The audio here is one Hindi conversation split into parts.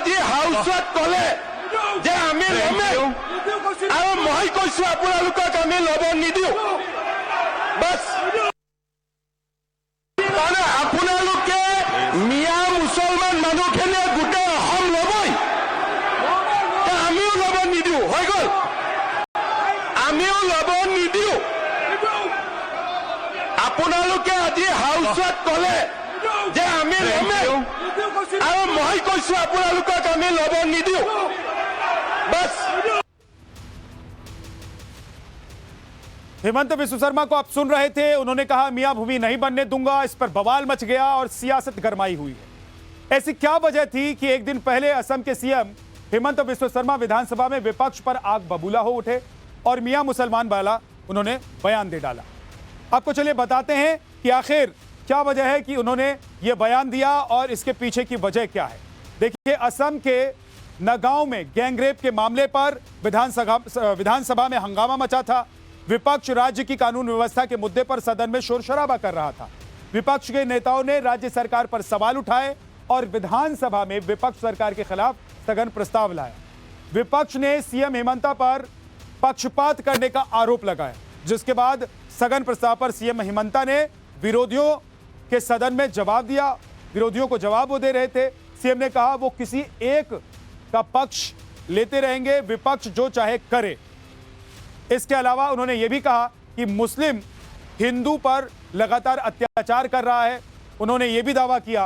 আজি হাউচত কলে যে আমি লমে আৰু মই কৈছো আপোনালোকক আমি লব নিদিও বাস মানে আপোনালোকে মিয়া মুছলমান মানুহখিনিয়ে গোটেই অসম লবই আমিও লব নিদিও হৈ গল আমিও লব নিদিও আপোনালোকে আজি হাউচত কলে যে আমি লমে আৰু মই কৈছো আপোনালোকক আমি লব নিদিও बस। हेमंत विश्व शर्मा को आप सुन रहे थे, उन्होंने कहा मियां भूमि नहीं बनने दूंगा। इस पर बवाल मच गया और सियासत गरमाई हुई है। ऐसी क्या वजह थी कि एक दिन पहले असम के सीएम हेमंत विश्व शर्मा विधानसभा में विपक्ष पर आग बबूला हो उठे और मियां मुसलमान वाला उन्होंने बयान दे डाला। आपको चलिए बताते हैं कि आखिर क्या वजह है कि उन्होंने ये बयान दिया और इसके पीछे की वजह क्या है। देखिए, असम के नगांव में गैंगरेप के मामले पर विधानसभा में हंगामा मचा था। विपक्ष राज्य की कानून व्यवस्था के मुद्दे पर सदन में शोर शराबा कर रहा था। विपक्ष के नेताओं ने राज्य सरकार पर सवाल उठाए और विधानसभा में विपक्ष सरकार के खिलाफ स्थगन प्रस्ताव लाया। विपक्ष ने सीएम हेमंता पर पक्षपात करने का आरोप लगाया, जिसके बाद स्थगन प्रस्ताव पर सीएम हेमंता ने विरोधियों के सदन में जवाब दिया। विरोधियों को जवाब वो दे रहे थे। सीएम ने कहा वो किसी एक का पक्ष लेते रहेंगे, विपक्ष जो चाहे करे। इसके अलावा उन्होंने यह भी कहा कि मुस्लिम हिंदू पर लगातार अत्याचार कर रहा है। उन्होंने यह भी दावा किया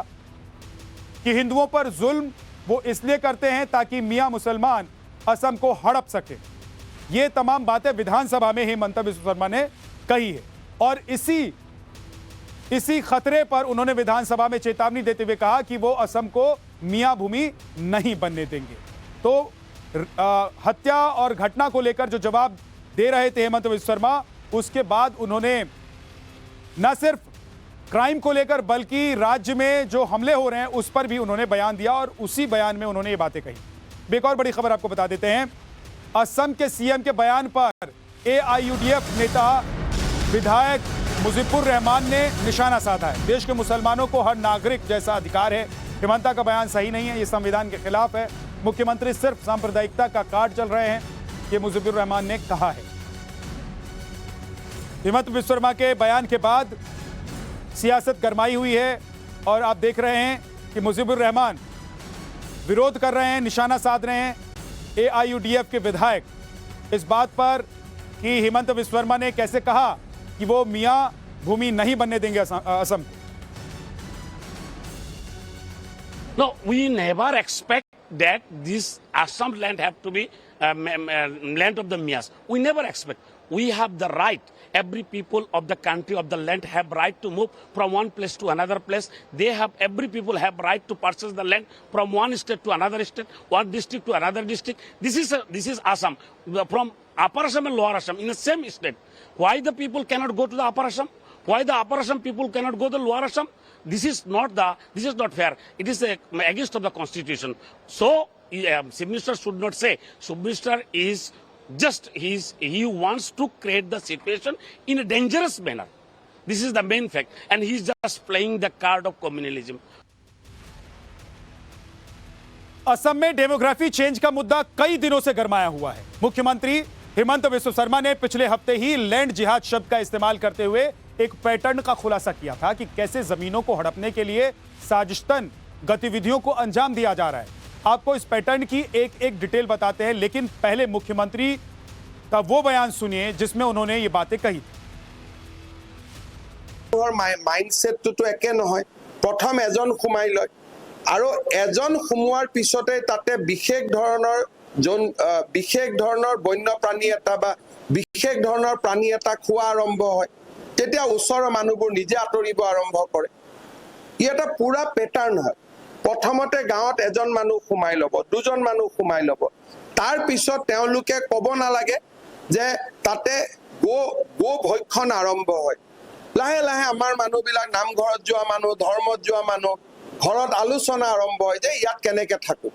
कि हिंदुओं पर जुल्म वो इसलिए करते हैं ताकि मियां मुसलमान असम को हड़प सके। ये तमाम बातें विधानसभा में हेमंत विश्व शर्मा ने कही है और इसी खतरे पर उन्होंने विधानसभा में चेतावनी देते हुए कहा कि वो असम को मियां भूमि नहीं बनने देंगे। तो हत्या और घटना को लेकर जो जवाब दे रहे थे हेमंत विश्व शर्मा, उसके बाद उन्होंने न सिर्फ क्राइम को लेकर बल्कि राज्य में जो हमले हो रहे हैं उस पर भी उन्होंने बयान दिया और उसी बयान में उन्होंने ये बातें कही। एक और बड़ी खबर आपको बता देते हैं, असम के सीएम के बयान पर AIUDF नेता विधायक मुजीबुर रहमान ने निशाना साधा है। देश के मुसलमानों को हर नागरिक जैसा अधिकार है। हेमंता का बयान सही नहीं है, ये संविधान के खिलाफ है। मुख्यमंत्री सिर्फ सांप्रदायिकता का कार्ड चल रहे हैं, ये मुजीबुर रहमान ने कहा है। हेमंत विश्व शर्मा के बयान के बाद सियासत गरमाई हुई है और आप देख रहे हैं कि मुजीबुर रहमान विरोध कर रहे हैं, निशाना साध रहे हैं AIUDF के विधायक इस बात पर कि हेमंत विश्व शर्मा ने कैसे कहा कि वो मियां भूमि नहीं बनने देंगे असम को। No, we never expect that this Assam land have to be land of the Mias. We never expect. We have the right. Every people of the country of the land have right to move from one place to another place. Every people have right to purchase the land from one state to another state, one district to another district. This is Assam. From Upper Assam and Lower Assam in the same state. Why the people cannot go to the Upper Assam? Why the Upper Assam people cannot go to the Lower Assam? This is not fair. It is against of the constitution. So Chief Minister should not say. Chief Minister is just he wants to create the situation in a dangerous manner. This is the main fact, and he's just playing the card of communalism. Assam में डेमोग्राफी चेंज का मुद्दा कई दिनों से गरमाया हुआ है। मुख्यमंत्री हेमंत विश्व शर्मा ने पिछले हफ्ते ही लैंड जिहाद शब्द का इस्तेमाल करते हुए एक पैटर्न का खुलासा किया था कि कैसे जमीनों को हड़पने के लिए साजिशतन गतिविधियों को अंजाम दिया जा रहा है। आपको इस पैटर्न की एक डिटेल बताते हैं, लेकिन पहले मुख्यमंत्री का वो बयान सुनिए जिसमें उन्होंने ये बातें कही। माइंडसेटটো একে নহয়। প্ৰথম এজন খুমাই লয় আৰু এজন খুমোৱাৰ পিছতে তাতে বিশেষ ধৰণৰ বন্যপ্ৰাণী এটা বা বিশেষ ধৰণৰ প্ৰাণী এটা খোৱা আৰম্ভ হয়, তেতিয়া ওচৰৰ মানুহবোৰ নিজে আঁতৰিব আৰম্ভ কৰে। ই এটা পুৰা পেটাৰ্ন হয়। প্ৰথমতে গাঁৱত এজন মানুহ খুমাই ল'ব, দুজন মানুহ খুমাই ল'ব, তাৰ পিছত তেওঁলোকে ক'ব নালাগে যে তাতে গো ভক্ষণ আৰম্ভ হয়। লাহে লাহে আমাৰ মানুহবিলাক নামঘৰত যোৱা মানুহ, ধৰ্মত যোৱা মানুহ, ঘৰত আলোচনা আৰম্ভ হয় যে ইয়াত কেনেকে থাকো।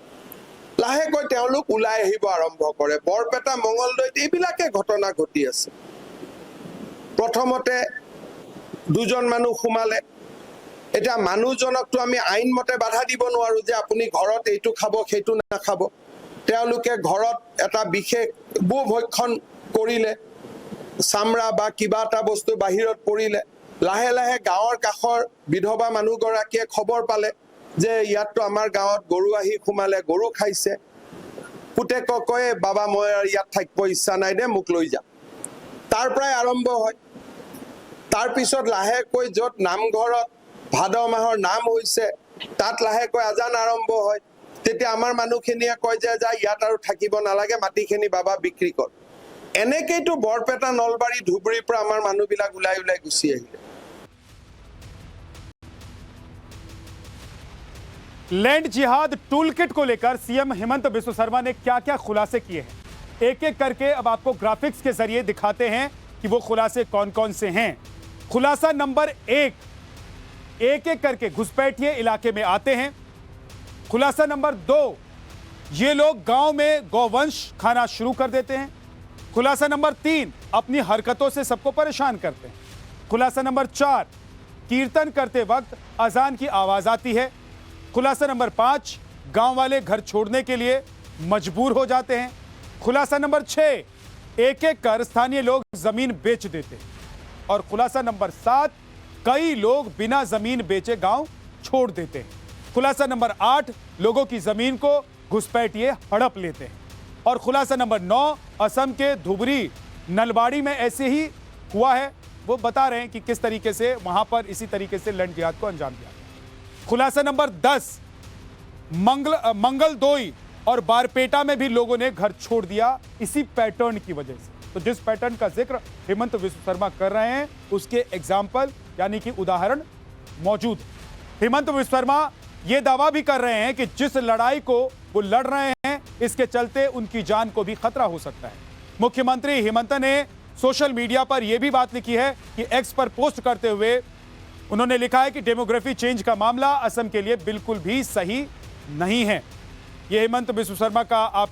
লাহেকৈ তেওঁলোক ওলাই আহিব আৰম্ভ কৰে। বৰপেটা, মঙলদৈত এইবিলাকে ঘটনা ঘটি আছে। প্ৰথমতে দুজন মানুহ খুমালে, এতিয়া মানুহজনকতো আমি আইন মতে বাধা দিব নোৱাৰো যে আপুনি ঘৰত এইটো খাব সেইটো নাখাব। তেওঁলোকে ঘৰত এটা বিশেষ ভক্ষণ কৰিলে, চামৰা বা কিবা এটা বস্তু বাহিৰত পৰিলে, লাহে লাহে গাঁৱৰ কাষৰ বিধৱা মানুহগৰাকীয়ে খবৰ পালে যে ইয়াততো আমাৰ গাঁৱত গৰু আহি সোমালে, গৰু খাইছে। পুতেকক কয়, বাবা মই ইয়াত থাকিব ইচ্ছা নাই দে, মোক লৈ যা। তাৰ পৰাই আৰম্ভ হয়। তাৰপিছত লাহেকৈ য'ত নামঘৰত ভাদ মাহৰ নাম হৈছে, তাত লাহেকৈ আজান আৰম্ভ হয়। তেতিয়া আমাৰ মানুহখিনিয়ে কয় যে যা ইয়াত আৰু থাকিব নালাগে, মাটিখিনি বাবা বিক্ৰী কৰ। এনেকেইতো বৰপেটা, নলবাৰী, ধুবুৰীৰ পৰা আমাৰ মানুহবিলাক ওলাই ওলাই গুচি আহিলে। लैंड जिहाद टूल किट को लेकर सीएम हेमंत बिस्व शर्मा ने क्या क्या खुलासे किए हैं, एक एक करके अब आपको ग्राफिक्स के जरिए दिखाते हैं कि वो खुलासे कौन कौन से हैं। खुलासा नंबर एक एक करके घुसपैठिए इलाके में आते हैं। खुलासा नंबर 2, ये लोग गांव में गौवंश खाना शुरू कर देते हैं। खुलासा नंबर 3, अपनी हरकतों से सबको परेशान करते हैं। खुलासा नंबर 4, कीर्तन करते वक्त अजान की आवाज आती है। खुलासा नंबर 5, गांव वाले घर छोड़ने के लिए मजबूर हो जाते हैं। खुलासा नंबर 6, एक एक कर स्थानीय लोग जमीन बेच देते हैं। और खुलासा नंबर 7, कई लोग बिना जमीन बेचे गांव छोड़ देते हैं। खुलासा नंबर 8, लोगों की जमीन को घुसपैठिए हड़प लेते हैं। और खुलासा नंबर 9, असम के धुबरी नलबाड़ी में ऐसे ही हुआ है। वो बता रहे हैं कि किस तरीके से वहां पर इसी तरीके से लैंड जिहाद को अंजाम दिया गया। खुलासा नंबर 10, मंगलदोई और बारपेटा में भी लोगों ने घर छोड़ दिया इसी पैटर्न की वजह से। तो जिस पैटर्न का जिक्र हेमंत बिस्व शर्मा कर रहे हैं, उसके एग्जाम्पल यानी कि उदाहरण मौजूद है। हेमंत बिस्व शर्मा ये दावा भी कर रहे हैं कि जिस लड़ाई को वो लड़ रहे हैं, इसके चलते उनकी जान को भी खतरा हो सकता है। मुख्यमंत्री हेमंत ने सोशल मीडिया पर यह भी बात लिखी है कि एक्स पर पोस्ट करते हुए उन्होंने लिखा है कि डेमोग्राफी चेंज का मामला असम के लिए बिल्कुल भी सही नहीं है। ये हेमंत बिस्व शर्मा का आप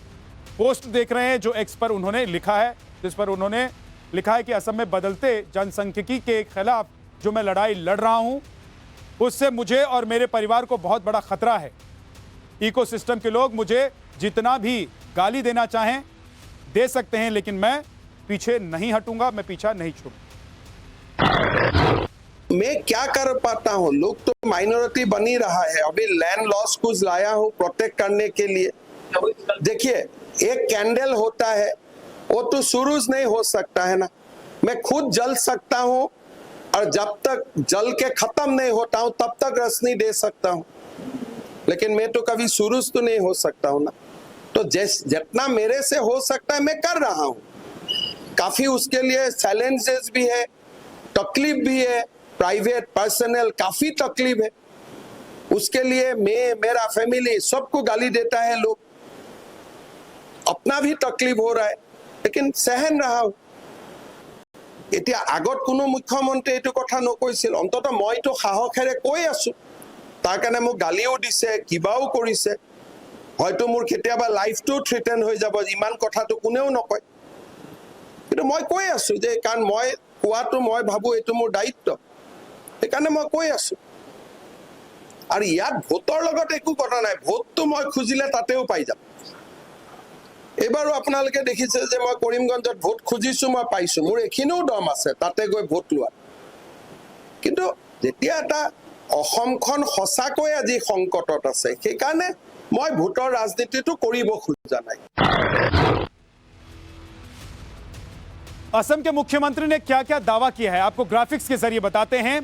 पोस्ट देख रहे हैं जो एक्स पर उन्होंने लिखा है, जिस पर उन्होंने लिखा है कि असम में बदलते जनसंख्यिकी के खिलाफ जो मैं लड़ाई लड़ रहा हूं, उससे मुझे और मेरे परिवार को बहुत बड़ा खतरा है। इकोसिस्टम के लोग मुझे जितना भी गाली देना चाहें दे सकते हैं, लेकिन मैं पीछे नहीं हटूंगा, मैं पीछा नहीं छोड़ूंगा। मैं क्या कर पाता हूँ, लोग तो माइनॉरिटी बनी रहा है। अभी लैंड लॉस कुछ लाया हूँ प्रोटेक्ट करने के लिए। देखिए, एक कैंडल होता है, वो तो सूरज नहीं हो सकता है ना। मैं खुद जल सकता हूँ और जब तक जल के खत्म नहीं होता हूँ तब तक रोशनी दे सकता हूँ, लेकिन मैं तो कभी सूरज तो नहीं हो सकता हूँ ना। तो जितना मेरे से हो सकता है मैं कर रहा हूँ। काफी उसके लिए चैलेंजेस भी है, तकलीफ भी है, प्राइवेट पर्सनल काफी तकलीफ है। उसके लिए मैं, मेरा फैमिली सबको गाली देता है लोग, अपना भी तकलीफ हो रहा है, लेकिन सहन रहा हूं। এতিয়া আগত কোনো মুখ্যমন্ত্ৰী এইটো কথা নকৈছিল, অন্তত মইতো সাহসেৰে কৈ আছো। তাৰ কাৰণে মোক গালিও দিছে, কিবাও কৰিছে। হয়তো মোৰ কেতিয়াবা লাইফটো থ্ৰেটেন হৈ যাব, ইমান কথাটো কোনেও নকয়। কিন্তু মই কৈ আছো যে কাৰণ মই কোৱাটো মই ভাবো এইটো মোৰ দায়িত্ব, সেইকাৰণে মই কৈ আছো। আৰু ইয়াত ভোটৰ লগত একো কথা নাই, ভোটটো মই খুজিলে তাতেও পাই যাম। এবাৰো আপোনালোকে দেখিছে যে মই কৰিমগঞ্জত ভোট খুজিছো, মই পাইছো। মোৰ এখিনিও দম আছে তাতে গৈ ভোট লোৱা। কিন্তু যেতিয়া এটা অসমখন সঁচাকৈ আজি সংকটত আছে, সেইকাৰণে মই ভোটৰ ৰাজনীতিটো কৰিব খোজা নাই। असम के मुख्यमंत्री ने क्या क्या दावा किया है आपको ग्राफिक्स के जरिए बताते हैं।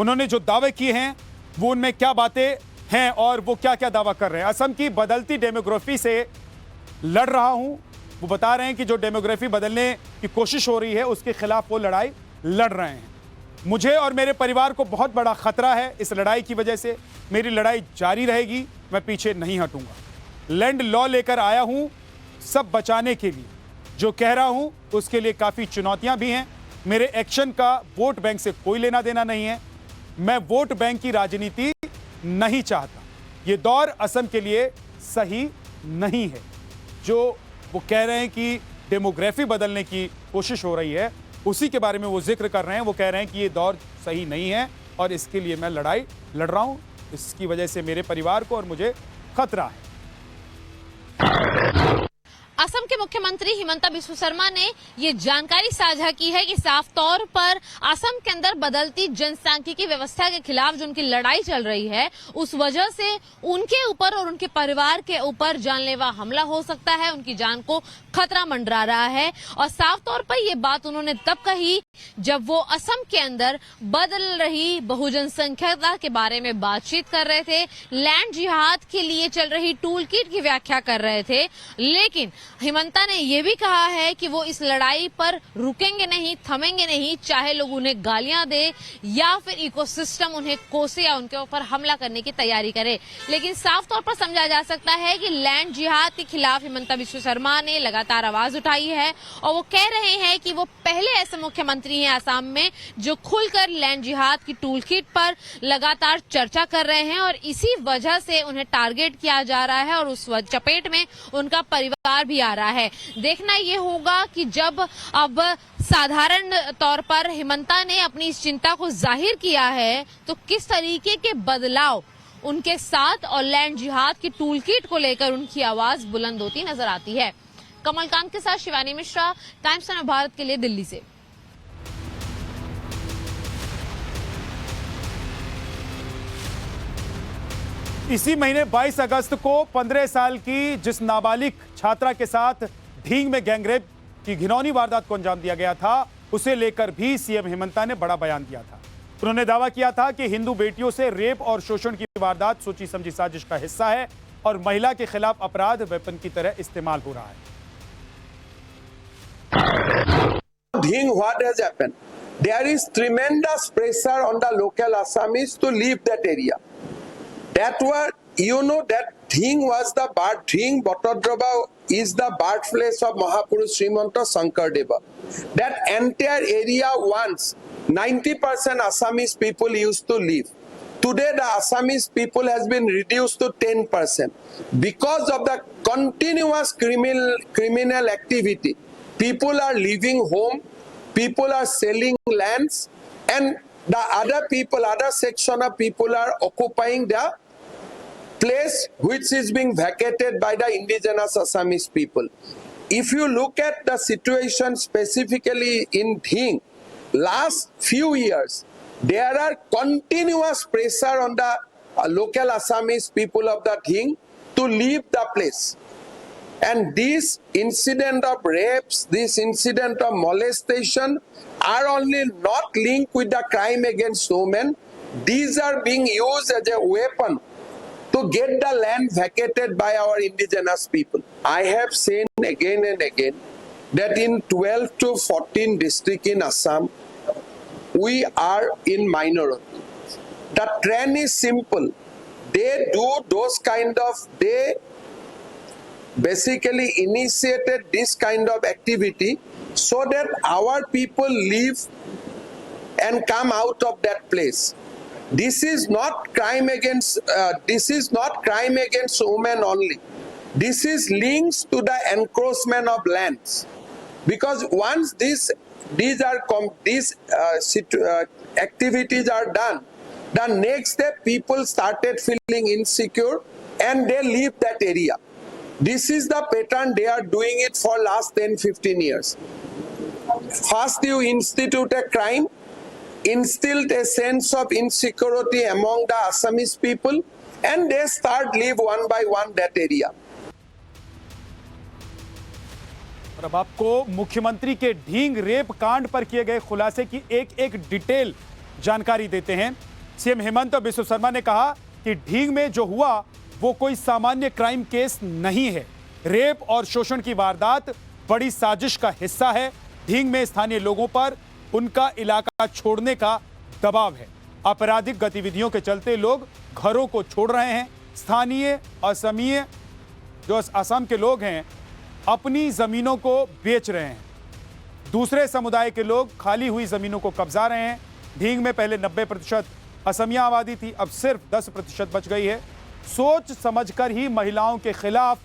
उन्होंने जो दावे किए हैं वो उनमें क्या बातें हैं और वो क्या क्या दावा कर रहे हैं। असम की बदलती डेमोग्राफी से लड़ रहा हूं, वो बता रहे हैं कि जो डेमोग्राफी बदलने की कोशिश हो रही है उसके खिलाफ वो लड़ाई लड़ रहे हैं। मुझे और मेरे परिवार को बहुत बड़ा खतरा है, इस लड़ाई की वजह से मेरी लड़ाई जारी रहेगी, मैं पीछे नहीं हटूंगा। लैंड लॉ लेकर आया हूं सब बचाने के लिए, जो कह रहा हूं उसके लिए काफ़ी चुनौतियां भी हैं। मेरे एक्शन का वोट बैंक से कोई लेना देना नहीं है, मैं वोट बैंक की राजनीति नहीं चाहता। ये दौर असम के लिए सही नहीं है। जो वो कह रहे हैं कि डेमोग्राफी बदलने की कोशिश हो रही है, उसी के बारे में वो जिक्र कर रहे हैं। वो कह रहे हैं कि ये दौर सही नहीं है, और इसके लिए मैं लड़ाई लड़ रहा हूं। इसकी वजह से मेरे परिवार को और मुझे खतरा है। असम के मुख्यमंत्री हिमंता बिस्वा शर्मा ने ये जानकारी साझा की है कि साफ तौर पर असम के अंदर बदलती जनसांख्यिकी व्यवस्था के खिलाफ जो उनकी लड़ाई चल रही है, उस वजह से उनके ऊपर और उनके परिवार के ऊपर जानलेवा हमला हो सकता है, उनकी जान को खतरा मंडरा रहा है। और साफ तौर पर ये बात उन्होंने तब कही जब वो असम के अंदर बदल रही बहुजनसंख्यता के बारे में बातचीत कर रहे थे, लैंड जिहाद के लिए चल रही टूल किट की व्याख्या कर रहे थे। लेकिन हिमंता ने यह भी कहा है कि वो इस लड़ाई पर रुकेंगे नहीं, थमेंगे नहीं, चाहे लोग उन्हें गालियां दे या फिर इकोसिस्टम उन्हें कोसे या उनके ऊपर हमला करने की तैयारी करे। लेकिन साफ तौर पर समझा जा सकता है कि लैंड जिहाद के खिलाफ हिमंता बिस्वा शर्मा ने लगातार आवाज उठाई है और वो कह रहे हैं कि वो पहले ऐसे मुख्यमंत्री हैं असम में जो खुलकर लैंड जिहाद की टूल किट पर लगातार चर्चा कर रहे हैं और इसी वजह से उन्हें टारगेट किया जा रहा है और उस चपेट में उनका परिवार भी आ रहा है। देखना ये होगा कि जब अब साधारण तौर पर हिमंता ने अपनी इस चिंता को जाहिर किया है तो किस तरीके के बदलाव उनके साथ और लैंड जिहाद की टूल किट को लेकर उनकी आवाज बुलंद होती नजर आती है। कमलकांत के साथ शिवानी मिश्रा, टाइम्स ऑफ भारत के लिए, दिल्ली से। इसी महीने 22 अगस्त को 15 साल की जिस नाबालिग छात्रा के साथ ढींग में गैंगरेप की घिनौनी वारदात को अंजाम दिया गया था, उसे लेकर भी सीएम हिमंता ने बड़ा बयान दिया था। उन्होंने दावा किया था कि हिंदू बेटियों से रेप और शोषण की वारदात सोची समझी साजिश का हिस्सा है और महिला के खिलाफ अपराध वेपन की तरह इस्तेमाल हो रहा है। Dhing, what has happened? There is tremendous pressure on the local Assamese to leave that area. That was, that Dhing was the birth. Dhing Bhattacharya is the birthplace of Mahapurush Srimanta Shankardeva. That entire area once 90% Assamese people used to live. Today the Assamese people has been reduced to 10% because of the continuous criminal activity. People are leaving home, people are selling lands, and the other section of people are occupying the place which is being vacated by the indigenous Assamese people. If you look at the situation specifically in Dhing, last few years, there are continuous pressure on the local Assamese people of the Dhing to leave the place. And this incident of rapes, this incident of molestation are only not linked with the crime against women. These are being used as a weapon to get the land vacated by our indigenous people. I have seen again and again that in 12 to 14 districts in Assam, we are in minority. The trend is simple. They do those they basically initiated this kind of activity so that our people leave and come out of that place. This is not crime against women only. This is links to the encroachment of lands, because once these activities are done, the next day people started feeling insecure and they leave that area. This is the pattern they are doing it for last 10-15 years. First you institute a crime, instilled a sense of insecurity among the Assamese people, and they start leave one by one that area. और अब आपको मुख्यमंत्री के ढींग रेप कांड पर किए गए खुलासे की एक डिटेल जानकारी देते हैं। सीएम हिमंता बिस्वा शर्मा ने कहा कि ढींग में जो हुआ वो कोई सामान्य क्राइम केस नहीं है। रेप और शोषण की वारदात बड़ी साजिश का हिस्सा है। ढींग में स्थानीय लोगों पर उनका इलाका छोड़ने का दबाव है। आपराधिक गतिविधियों के चलते लोग घरों को छोड़ रहे हैं। स्थानीय असमीय जो असम के लोग हैं अपनी जमीनों को बेच रहे हैं। दूसरे समुदाय के लोग खाली हुई जमीनों को कब्जा रहे हैं। ढींग में पहले 90% असमिया आबादी थी, अब सिर्फ 10% बच गई है। सोच समझकर ही महिलाओं के खिलाफ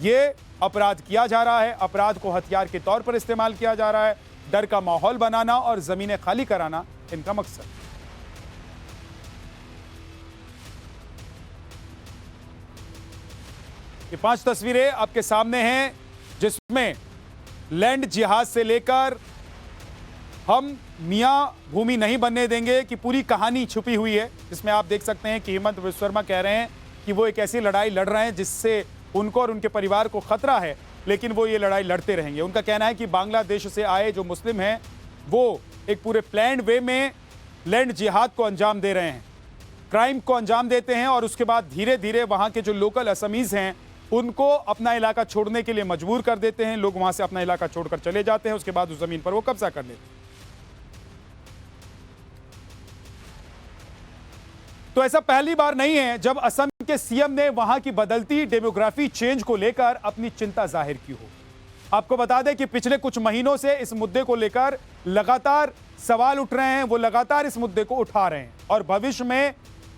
ये अपराध किया जा रहा है। अपराध को हथियार के तौर पर इस्तेमाल किया जा रहा है। डर का माहौल बनाना और जमीनें खाली कराना इनका मकसद। ये 5 तस्वीरें आपके सामने हैं जिसमें लैंड जिहाद से लेकर हम मियां भूमि नहीं बनने देंगे कि पूरी कहानी छुपी हुई है, जिसमें आप देख सकते हैं कि हेमंत विश्वशर्मा कह रहे हैं कि वो एक ऐसी लड़ाई लड़ रहे हैं जिससे उनको और उनके परिवार को खतरा है, लेकिन वो ये लड़ाई लड़ते रहेंगे। उनका कहना है कि बांग्लादेश से आए जो मुस्लिम हैं वो एक पूरे प्लान्ड वे में लैंड जिहाद को अंजाम दे रहे हैं, क्राइम को अंजाम देते हैं और उसके बाद धीरे धीरे वहां के जो लोकल असमीज हैं उनको अपना इलाका छोड़ने के लिए मजबूर कर देते हैं। लोग वहां से अपना इलाका छोड़कर चले जाते हैं, उसके बाद उस जमीन पर वो कब्जा कर लेते हैं। तो ऐसा पहली बार नहीं है जब असम के सीएम ने वहां की बदलती डेमोग्राफी चेंज को लेकर अपनी चिंता जाहिर की हो। आपको बता दें कि पिछले कुछ महीनों से इस मुद्दे को लेकर लगातार सवाल उठ रहे हैं, वो लगातार इस मुद्दे को उठा रहे हैं और भविष्य में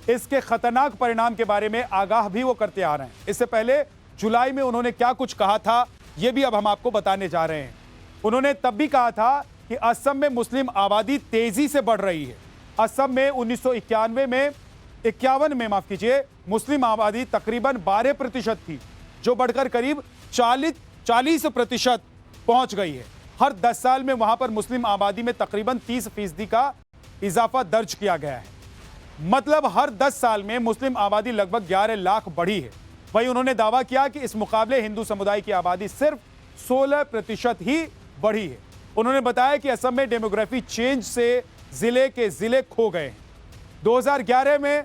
इसके खतरनाक परिणाम के बारे में आगाह भी वो करते आ रहे हैं। इससे पहले जुलाई में उन्होंने क्या कुछ कहा था ये भी अब हम आपको बताने जा रहे हैं। उन्होंने तब भी कहा था कि असम में मुस्लिम आबादी तेजी से बढ़ रही है। असम में 1951 में माफ कीजिए मुस्लिम आबादी तकरीबन 12% थी, जो बढ़कर करीब 40% पहुंच गई है। हर 10 साल में वहां पर मुस्लिम आबादी में तकरीबन 30% का इजाफा दर्ज किया गया है। मतलब हर 10 साल में मुस्लिम आबादी लगभग 11 लाख बढ़ी है। वहीं उन्होंने दावा किया कि इस मुकाबले हिंदू समुदाय की आबादी सिर्फ 16% ही बढ़ी है। उन्होंने बताया कि असम में डेमोग्राफी चेंज से जिले के जिले खो गए हैं। 2011 में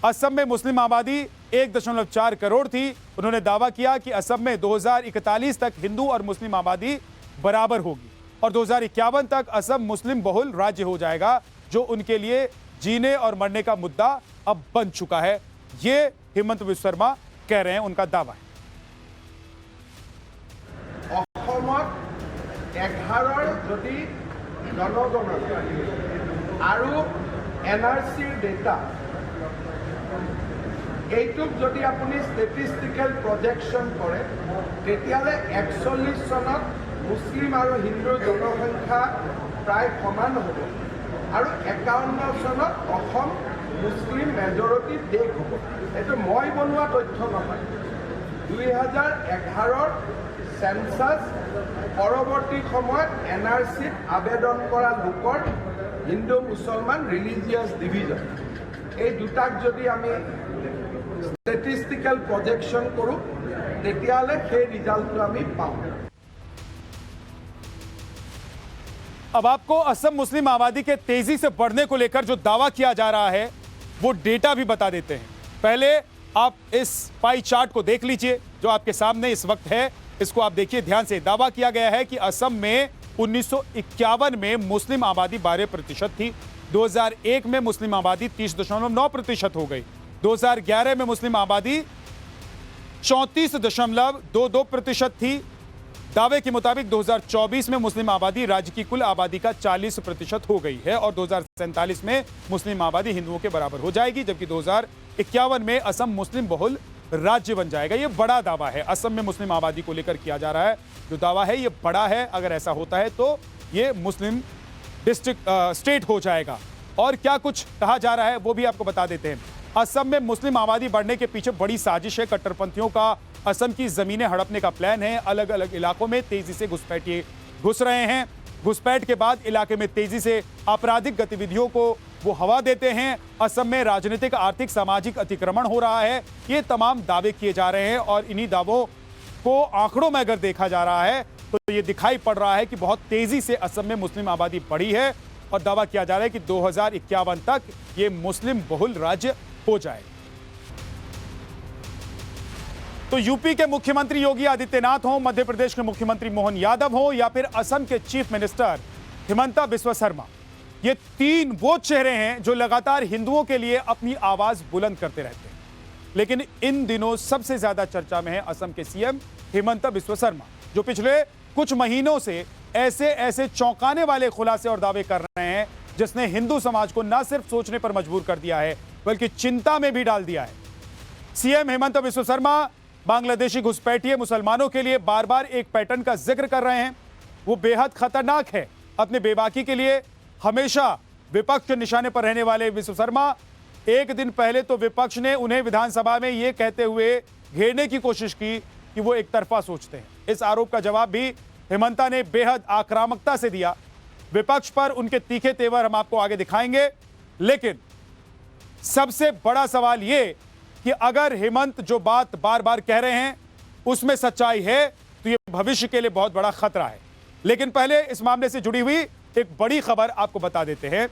असम में मुस्लिम आबादी 1.4 करोड़ थी। उन्होंने दावा किया कि असम में 2041 तक हिंदू और मुस्लिम आबादी बराबर होगी और 2051 तक असम मुस्लिम बहुल राज्य हो जाएगा, जो उनके लिए जीने और मरने का मुद्दा अब बन चुका है। ये हेमंत विश्वशर्मा कह रहे हैं, उनका दावा है। 11 যদি জনগণনা আৰু এনআৰচিৰ ডেটা এইটোক যদি আপুনি ষ্টেটিষ্টিকেল প্ৰজেকশ্যন কৰে তেতিয়াহ'লে 41 চনত মুছলিম আৰু হিন্দুৰ জনসংখ্যা প্ৰায় সমান হ'ব আৰু 51 চনত অসম মুছলিম মেজৰিটি দেশ হ'ব। এইটো মই বনোৱা তথ্য নহয়। 2011 সেন্সাস পৰৱৰ্তী সময়ত এনআৰচিত আবেদন কৰা লোকৰ হিন্দু মুছলমান ৰিলিজিয়াছ ডিভিজন এই দুটাক যদি আমি স্টেটিষ্টিকেল প্ৰজেকশ্যন কৰোঁ তেতিয়াহ'লে সেই ৰিজাল্টটো আমি পাওঁ। अब आपको असम मुस्लिम आबादी के तेजी से बढ़ने को लेकर जो दावा किया जा रहा है वो डेटा भी बता देते हैं। पहले आप इस पाई चार्ट को देख लीजिए जो आपके सामने इस वक्त है, इसको आप देखिए ध्यान से। दावा किया गया है कि असम में 1951 में मुस्लिम आबादी 12% थी, 2001 में मुस्लिम आबादी 30.9% हो गई, 2011 में मुस्लिम आबादी 34.22% थी। दावे के मुताबिक 2024 में मुस्लिम आबादी राज्य की कुल आबादी का 40% हो गई है और 2047 में मुस्लिम आबादी हिंदुओं के बराबर हो जाएगी, जबकि 2051 में असम मुस्लिम बहुल राज्य बन जाएगा। ये बड़ा दावा है असम में मुस्लिम आबादी को लेकर किया जा रहा है। जो दावा है ये बड़ा है, अगर ऐसा होता है तो ये मुस्लिम डिस्ट्रिक्ट स्टेट हो जाएगा। और क्या कुछ कहा जा रहा है वो भी आपको बता देते हैं। असम में मुस्लिम आबादी बढ़ने के पीछे बड़ी साजिश है। कट्टरपंथियों का असम की जमीनें हड़पने का प्लान है। अलग अलग इलाकों में तेजी से घुसपैठिए घुस रहे हैं। घुसपैठ के बाद इलाके में तेजी से आपराधिक गतिविधियों को वो हवा देते हैं। असम में राजनीतिक, आर्थिक, सामाजिक अतिक्रमण हो रहा है। ये तमाम दावे किए जा रहे हैं और इन्हीं दावों को आंकड़ों में अगर देखा जा रहा है तो ये दिखाई पड़ रहा है कि बहुत तेजी से असम में मुस्लिम आबादी बढ़ी है और दावा किया जा रहा है कि 2051 तक ये मुस्लिम बहुल राज्य हो जाए। तो यूपी के मुख्यमंत्री योगी आदित्यनाथ हो, मध्य प्रदेश के मुख्यमंत्री मोहन यादव हो या फिर असम के चीफ मिनिस्टर हिमंता बिस्वा शर्मा, ये तीन वो चेहरे हैं जो लगातार हिंदुओं के लिए अपनी आवाज बुलंद करते रहते हैं। लेकिन इन दिनों सबसे ज्यादा चर्चा में है असम के सीएम हिमंता बिस्वा शर्मा, जो पिछले कुछ महीनों से ऐसे चौंकाने वाले खुलासे और दावे कर रहे हैं जिसने हिंदू समाज को न सिर्फ सोचने पर मजबूर कर दिया है बल्कि चिंता में भी डाल दिया है। सीएम हिमंता बिस्वा शर्मा बांग्लादेशी घुसपैठिए मुसलमानों के लिए बार बार एक पैटर्न का जिक्र कर रहे हैं। वो बेहद खतरनाक है। अपने बेबाकी के लिए हमेशा विपक्ष के निशाने पर रहने वाले बिस्वा शर्मा, एक दिन पहले तो विपक्ष ने उन्हें विधानसभा में यह कहते हुए घेरने की कोशिश की कि वो एक तरफा सोचते हैं। इस आरोप का जवाब भी हेमंता ने बेहद आक्रामकता से दिया। विपक्ष पर उनके तीखे तेवर हम आपको आगे दिखाएंगे, लेकिन सबसे बड़ा सवाल यह कि अगर हेमंत जो बात बार बार कह रहे हैं उसमें सच्चाई है तो यह भविष्य के लिए बहुत बड़ा खतरा है। लेकिन पहले इस मामले से जुड़ी हुई एक बड़ी खबर आपको बता देते हैं।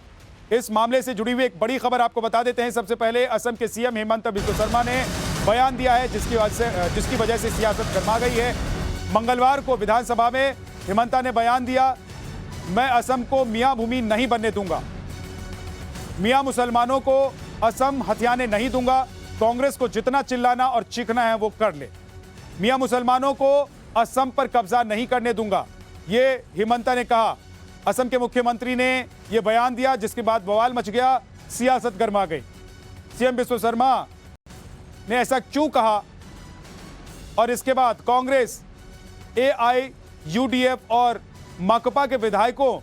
इस मामले से जुड़ी हुई एक बड़ी खबर आपको बता देते हैं। सबसे पहले असम के सीएम हेमंत बिस्वा शर्मा ने बयान दिया है जिसकी वजह से सियासत गर्मा गई है। मंगलवार को विधानसभा में हेमंता ने बयान दिया, मैं असम को मियां भूमि नहीं बनने दूंगा, मियां मुसलमानों को असम हथियाने नहीं दूंगा, कांग्रेस को जितना चिल्लाना और चीखना है वो कर ले, मियां मुसलमानों को असम पर कब्जा नहीं करने दूंगा, ये हेमंता ने कहा। असम के मुख्यमंत्री ने यह बयान दिया जिसके बाद बवाल मच गया, सियासत गर्मा गई। सीएम बिस्वा शर्मा ने ऐसा क्यों कहा और इसके बाद कांग्रेस, एआईयूडीएफ और माकपा के विधायकों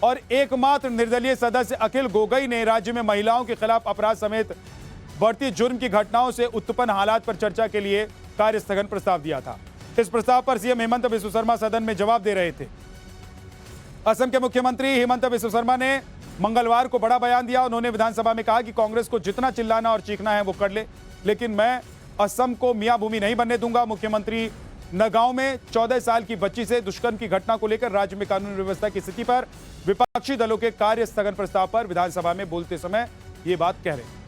और एकमात्र निर्दलीय सदस्य अखिल गोगोई ने राज्य में महिलाओं के खिलाफ अपराध समेत बढ़ती जुर्म की घटनाओं से उत्पन्न हालात पर चर्चा के लिए कार्य स्थगन प्रस्ताव दिया था। इस प्रस्ताव पर सीएम हेमंत बिस्वा शर्मा सदन में जवाब दे रहे थे। असम के मुख्यमंत्री हेमंत बिस्वा शर्मा ने मंगलवार को बड़ा बयान दिया। उन्होंने विधानसभा में कहा कि कांग्रेस को जितना चिल्लाना और चीखना है वो कर ले, लेकिन मैं असम को मियां भूमि नहीं बनने दूंगा। मुख्यमंत्री नगांव में 14 साल की बच्ची से दुष्कर्म की घटना को लेकर राज्य में कानून व्यवस्था की स्थिति पर विपक्षी दलों के कार्य स्थगन प्रस्ताव पर विधानसभा में बोलते समय ये बात कह रहे हैं।